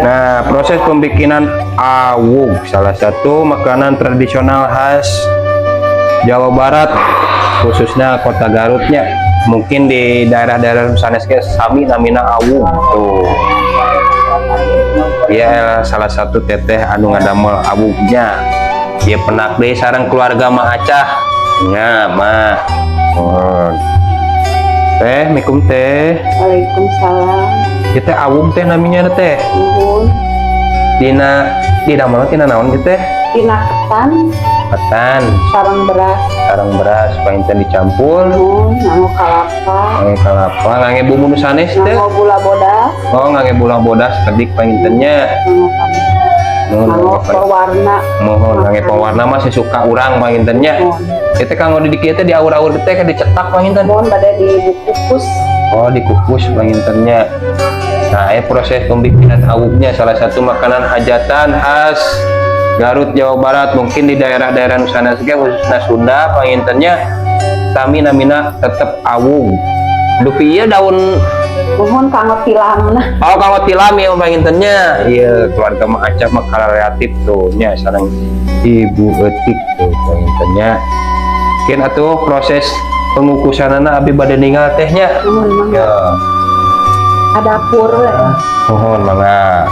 Nah, proses pembikinan awug salah satu makanan tradisional khas Jawa Barat, khususnya kota Garutnya. Mungkin di daerah-daerah sanes ge sami namina awug tuh. Ya salah satu teteh anu ngadamel awugnya. Dia penak deui sareng keluarga Mah Acah. Nya mah. Teh, mikum teh. Waalaikumsalam. Kita awug teh namanya teh. Nuhun. Dina mana tina naon teh? Tina Ketan, sareng beras. sareng beras, painten dicampur. Nuhun, nganggo kalapa. Ngangge kalapa, ngangge bumbu nu sanes teh. Nganggo gula bodas. Oh, ngangge bula bodas kedik paintennya. Nganggo pewarna. Mohon ngangge pewarna mah sesuka urang paintennya. Kita kanggo di dieu teh diaur-aur teh ka dicetak painten. Mohon bade dikukus. Oh, dikukus paintennya. Nah, proses pembikinan awugnya salah satu makanan hajatan khas Garut Jawa Barat, mungkin di daerah-daerah Nusantara khususnya Sunda pangintennya sami namina tetep awug. Dupi ieu daun Mohon kanggo tilamna. oh kanggo tilam ya pangintennya. Iya, keluarga Mah Acah mah kreatif tuh nya sareng Ibu Etik tuh pangintennya. Mungkin atuh proses pengukusanana abi bade ningal tehnya. Mohon Ya. ada pur. Mohon mangga.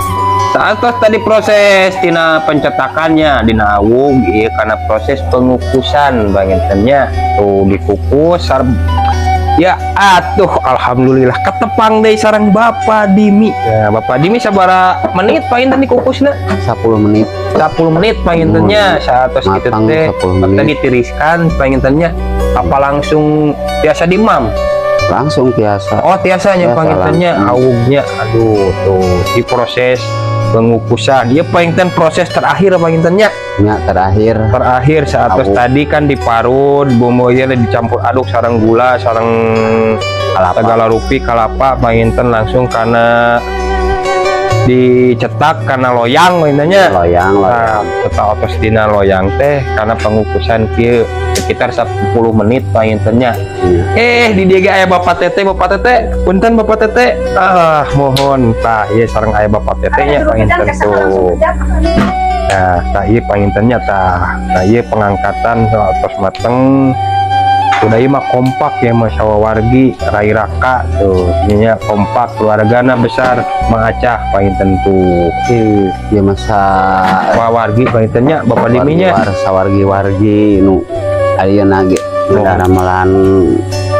Saat tadi proses tina pencetakannya dina awug ieu karena proses pengukusan bangintennya tuh dikukus ya atuh alhamdulillah ketepang deui sareng Bapak Dimi. Ya Bapak Dimi sabaraha menit painten dikukusna? 10 menit. 10 menit paintennya saatos kitu teh tadi ditiriskan paintennya apa langsung biasa dimam? Langsung biasa. Oh tiasanya pangintennya awugnya aduh tuh di proses pengukusan dia painten proses terakhir pangintennya Ya terakhir saat tadi kan diparut bumbunya dicampur aduk sareng gula sareng segala rupi kalapa painten langsung karena dicetak karena loyang mainnya loyang tetap otos dina loyang teh karena pengukusan kieu sekitar 10 menit paintennya. Di dia aya Bapak Tete punten Bapak Tete mohon tah ieu sareng aya Bapak Tetenya painten tuh. Nah tah ieu paintennya tah ieu pengangkatan tos mateng udah mah kompak ya Mas wargi Rai Raka tuh ininya kompak keluargana besar Mah Acah painten tuh ya masa wargi paintennya Bapak Diminya sawargi-wargi nu ayeuna ge ramalan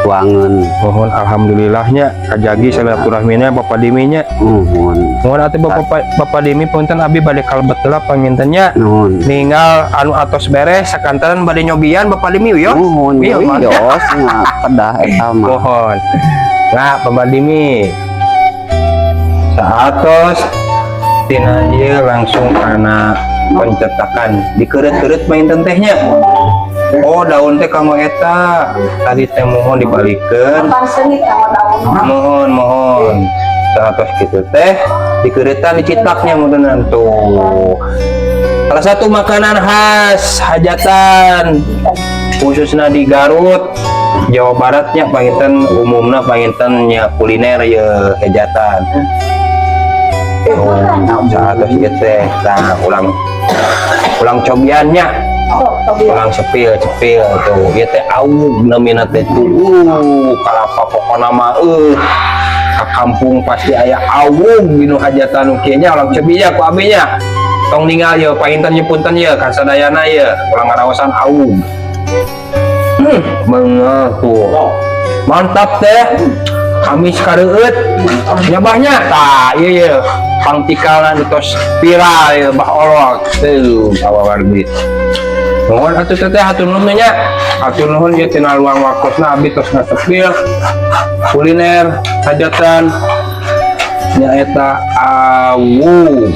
tuangan. Mohon alhamdulillahnya kajagi silaturahmina Bapak Diminya. Mohon atuh Bapak Dimi punten abi bade kalebet heula pangintennya. Ninggal anu atos beres sakantaran bade nyobian Bapak Dimi yo. Yos kedah eta mah. Mohon. Nah, Bapak Dimi saatos tina ieu langsung kana pencetakan dikeureut-keureut painten tehnya. Oh daun teh kanggo eta tadi teh mohon dibalikeun mohon satos kitu teh dikeuretan dicitaknya mudahan tuh salah satu makanan khas hajatan khususnya di Garut Jawa Baratnya panginten umumna pangintennya kuliner ya hajatan satos kitu teh tah ulang cobiannya orang sepil tuh ieu teh awug namina teh tuh kalapa pokona mah ka kampung pasti aya awug dinu hajatan kieu nya ulang cebinya ku abinya tong ninggal ye painten nyepunten ye kasadayana ye ulang ngaraosan awug beuneuh tuh mantap teh kami sakareueut nyabahnya tah ieu ye pangtikalan tos viral ye bah olok tuh bawa wargi. Mohon atuh teteh hatur nuhun nya. Hatur nuhun ieu tina luang waktuna abi tos ngasepil kuliner hajatan nyaeta awug.